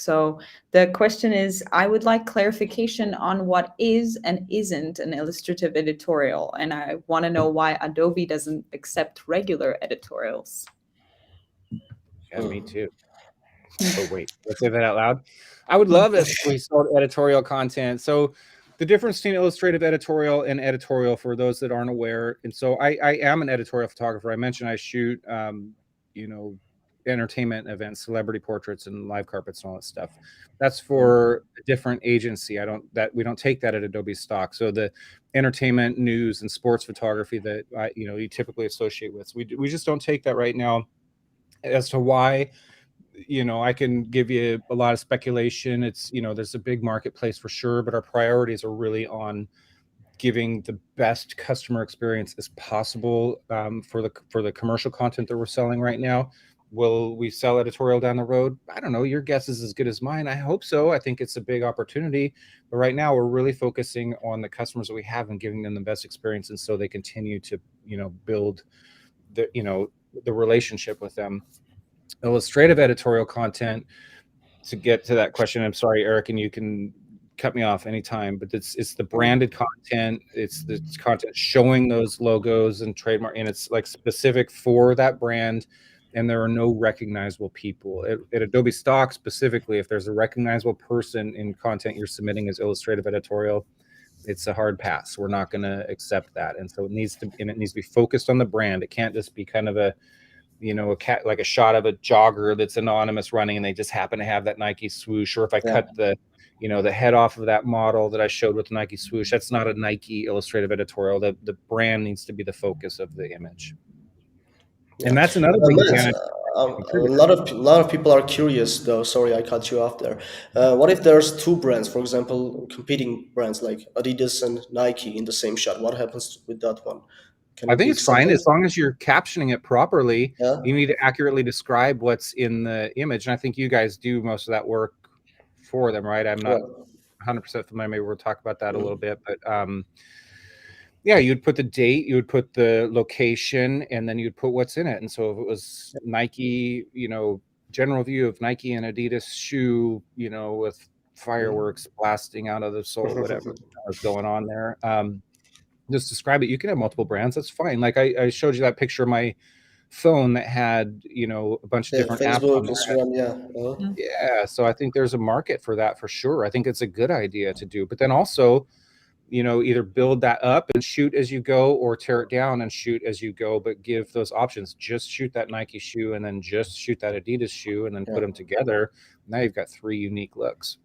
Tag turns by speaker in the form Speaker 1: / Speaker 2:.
Speaker 1: So the question is, I would like clarification on what is and isn't an illustrative editorial. And I want to know why Adobe doesn't accept regular editorials.
Speaker 2: Yeah, me too. Oh, wait, let's say that out loud. I would love if we sold editorial content. So the difference between illustrative editorial and editorial, for those that aren't aware, and so I am an editorial photographer. I mentioned I shoot, you know, entertainment events, celebrity portraits, and live carpets and all that stuff. That's for a different agency. We don't take that at Adobe stock. So the entertainment, news, and sports photography that you typically associate with. So we just don't take that right now. As to why, I can give you a lot of speculation. It's, there's a big marketplace for sure, but our priorities are really on giving the best customer experience as possible for the commercial content that we're selling right now. Will we sell editorial down the road? I don't know. Your guess is as good as mine. I hope so. I think it's a big opportunity. But right now, we're really focusing on the customers that we have and giving them the best experience, and so they continue to, build the relationship with them. Illustrative editorial content, to get to that question, I'm sorry, Eric, and you can cut me off anytime, but it's the branded content. It's the content showing those logos and trademark, and it's like specific for that brand, and there are no recognizable people. At Adobe stock specifically, if there's a recognizable person in content you're submitting as illustrative editorial, it's a hard pass. We're not going to accept that. And so it needs to be focused on the brand. It can't just be kind of a like a shot of a jogger that's anonymous running and they just happen to have that Nike swoosh. Or if I cut the head off of that model that I showed with the Nike swoosh, that's not a Nike illustrative editorial. The brand needs to be the focus of the image. And that's another big advantage.
Speaker 3: A lot of people are curious though. Sorry, I cut you off there. What if there's two brands, for example, competing brands like Adidas and Nike in the same shot? What happens with that one?
Speaker 2: I think it's fine as long as you're captioning it properly.
Speaker 3: Yeah.
Speaker 2: You need to accurately describe what's in the image, and I think you guys do most of that work for them, right? I'm not 100% familiar. Maybe we'll talk about that a little bit, but yeah, you'd put the date, you would put the location, and then you'd put what's in it. And so if it was Nike, general view of Nike and Adidas shoe, with fireworks blasting out of the sole, whatever was going on there. Just describe it. You can have multiple brands. That's fine. Like I showed you that picture of my phone that had, a bunch of different
Speaker 3: Facebook,
Speaker 2: apps.
Speaker 3: Instagram,
Speaker 2: yeah. So I think there's a market for that for sure. I think it's a good idea to do, but then also, either build that up and shoot as you go, or tear it down and shoot as you go, but give those options. Just shoot that Nike shoe and then just shoot that Adidas shoe and then put them together. Now you've got 3 unique looks.